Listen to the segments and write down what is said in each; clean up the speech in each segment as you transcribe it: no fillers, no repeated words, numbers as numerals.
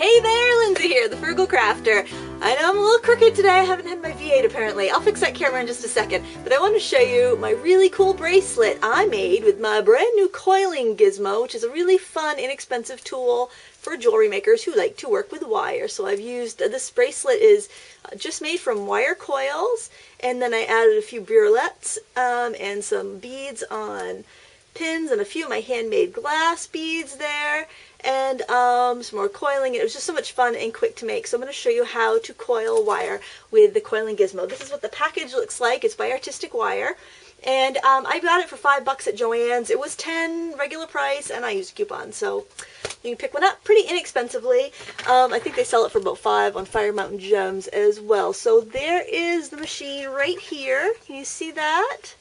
Hey there, Lindsay here, the Frugal Crafter. I know I'm a little crooked today, I haven't had my V8 apparently. I'll fix that camera in just a second, but I want to show you my really cool bracelet I made with my brand new coiling gizmo, which is a really fun, inexpensive tool for jewelry makers who like to work with wire. So I've used, this bracelet is just made from wire coils, and then I added a few burlettes and some beads on pins and a few of my handmade glass beads there, and some more coiling. It was just so much fun and quick to make. So I'm going to show you how to coil wire with the coiling gizmo. This is what the package looks like. It's by Artistic Wire, and I got it for $5 at Joann's. It was $10 regular price, and I used a coupon, so you can pick one up pretty inexpensively. I think they sell it for about $5 on Fire Mountain Gems as well. So there is the machine right here. Can you see that?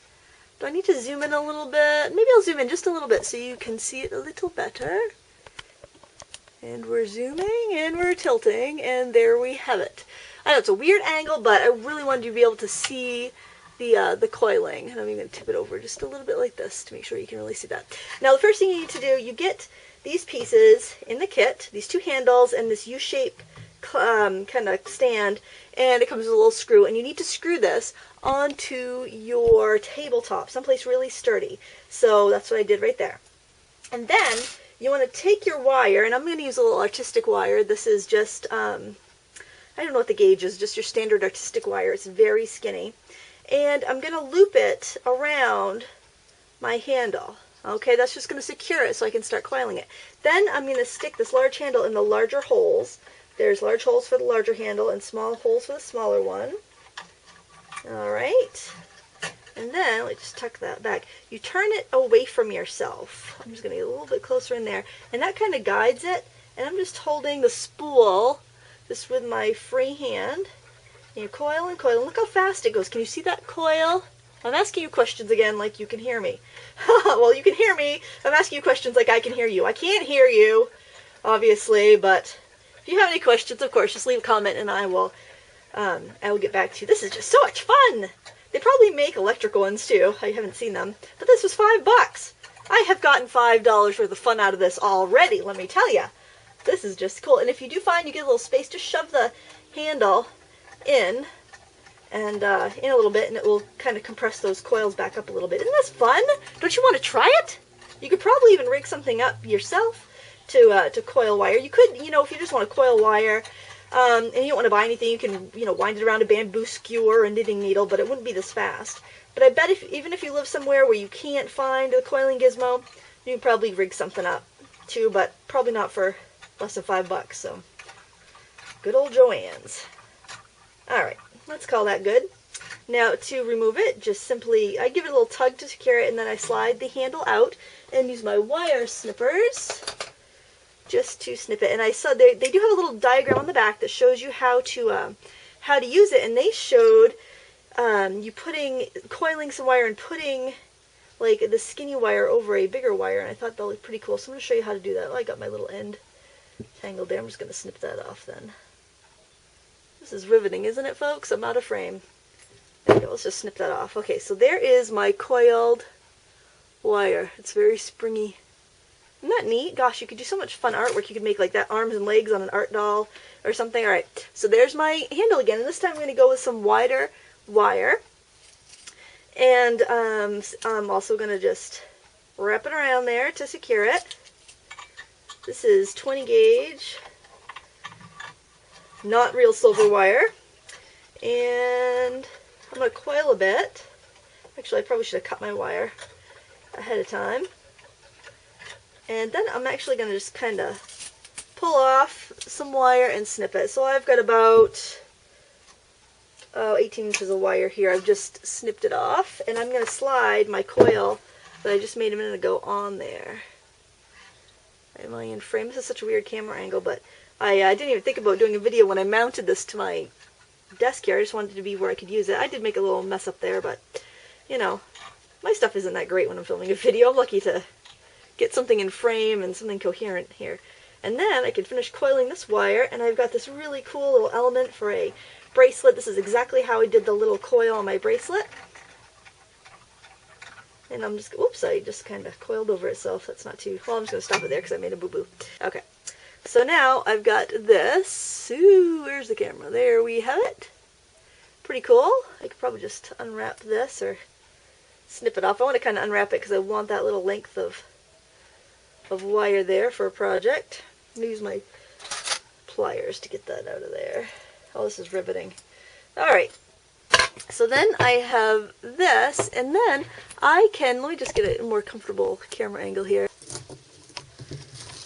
Do I need to zoom in a little bit? Maybe I'll zoom in just a little bit so you can see it a little better. And we're zooming and we're tilting, and there we have it. I know it's a weird angle, but I really wanted you to be able to see the coiling. And I'm even going to tip it over just a little bit like this to make sure you can really see that. Now the first thing you need to do, you get these pieces in the kit, these two handles and this U-shaped kind of stand, and it comes with a little screw, and you need to screw this onto your tabletop, someplace really sturdy. So that's what I did right there. And then you want to take your wire, and I'm going to use a little artistic wire. This is just, I don't know what the gauge is, just your standard artistic wire. It's very skinny. And I'm going to loop it around my handle. Okay, that's just going to secure it so I can start coiling it. Then I'm going to stick this large handle in the larger holes. There's large holes for the larger handle and small holes for the smaller one. Alright. And then, let's just tuck that back. You turn it away from yourself. I'm just going to get a little bit closer in there. And that kind of guides it. And I'm just holding the spool just with my free hand. And you coil and coil. And look how fast it goes. Can you see that coil? I'm asking you questions again like you can hear me. Well, you can hear me. I'm asking you questions like I can hear you. I can't hear you, obviously, but if you have any questions, of course, just leave a comment and I will get back to you. This is just so much fun. They probably make electrical ones too. I haven't seen them, but this was $5. I have gotten $5 worth of fun out of this already, let me tell you. This is just cool. And if you do find you get a little space, just shove the handle in and in a little bit, and it will kind of compress those coils back up a little bit. Isn't this fun? Don't you want to try it? You could probably even rig something up yourself to coil wire. You could, you know, if you just want to coil wire, and you don't want to buy anything, you can, you know, wind it around a bamboo skewer or a knitting needle, but it wouldn't be this fast. But I bet even if you live somewhere where you can't find a coiling gizmo, you can probably rig something up too, but probably not for less than $5. So, good old Joann's. Alright, let's call that good. Now to remove it, just simply, I give it a little tug to secure it, and then I slide the handle out and use my wire snippers just to snip it. And I saw they do have a little diagram on the back that shows you how to use it, and they showed you coiling some wire and putting like the skinny wire over a bigger wire, and I thought that looked pretty cool. So I'm going to show you how to do that. I got my little end tangled there. I'm just going to snip that off then. This is riveting, isn't it, folks? I'm out of frame. There we go. Let's just snip that off. Okay, so there is my coiled wire. It's very springy. Isn't that neat? Gosh, you could do so much fun artwork. You could make like that arms and legs on an art doll or something. Alright, so there's my handle again, and this time I'm going to go with some wider wire. And I'm also going to just wrap it around there to secure it. This is 20 gauge, not real silver wire. And I'm going to coil a bit. Actually, I probably should have cut my wire ahead of time. And then I'm actually going to just kind of pull off some wire and snip it. So I've got about 18 inches of wire here. I've just snipped it off, and I'm going to slide my coil that I just made a minute ago on there. Am I in frame? This is such a weird camera angle, but I didn't even think about doing a video when I mounted this to my desk here. I just wanted it to be where I could use it. I did make a little mess up there, but, you know, my stuff isn't that great when I'm filming a video. I'm lucky to get something in frame and something coherent here. And then I can finish coiling this wire, and I've got this really cool little element for a bracelet. This is exactly how I did the little coil on my bracelet. And I'm just, oops, I just kind of coiled over itself. That's not too, well, I'm just going to stop it there because I made a boo-boo. Okay, So now I've got this. Ooh, where's the camera? There we have it. Pretty cool. I could probably just unwrap this or snip it off. I want to kind of unwrap it because I want that little length of wire there for a project. I'm going to use my pliers to get that out of there. Oh, this is riveting. Alright, so then I have this, and then I can, let me just get a more comfortable camera angle here.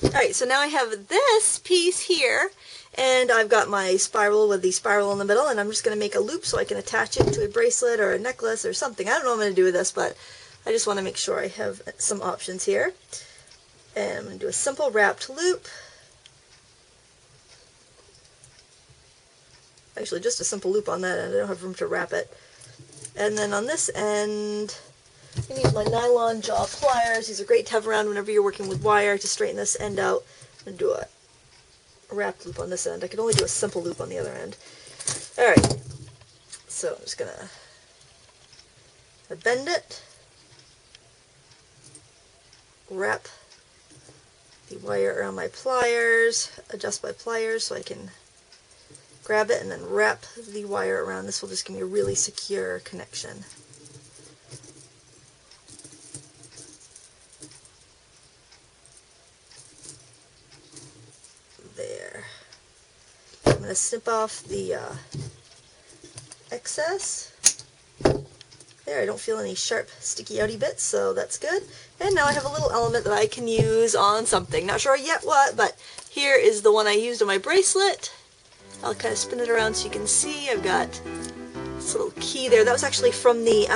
Alright, so now I have this piece here, and I've got my spiral with the spiral in the middle, and I'm just going to make a loop so I can attach it to a bracelet or a necklace or something. I don't know what I'm going to do with this, but I just want to make sure I have some options here. And I'm going to do a simple wrapped loop. Actually, just a simple loop on that end. I don't have room to wrap it. And then on this end, I'm going to use my nylon jaw pliers. These are great to have around whenever you're working with wire to straighten this end out. I'm going to do a wrapped loop on this end. I can only do a simple loop on the other end. Alright, so I'm just going to bend it, wrap the wire around my pliers, adjust my pliers so I can grab it, and then wrap the wire around. This will just give me a really secure connection. There. I'm going to snip off the excess. There, I don't feel any sharp, sticky outy bits, so that's good. And now I have a little element that I can use on something. Not sure yet what, but here is the one I used on my bracelet. I'll kind of spin it around so you can see. I've got this little key there. That was actually from the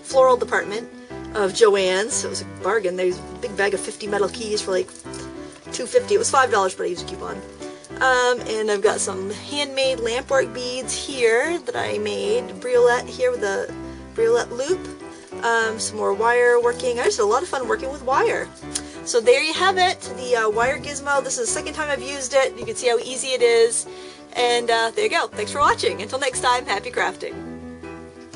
floral department of Joann's. It was a bargain. There's a big bag of 50 metal keys for like $2.50. It was $5, but I used a coupon. And I've got some handmade lampwork beads here that I made. Briolette here with a Briolette loop. Some more wire working. I just had a lot of fun working with wire. So there you have it, the wire gizmo. This is the second time I've used it. You can see how easy it is. And there you go. Thanks for watching. Until next time, happy crafting.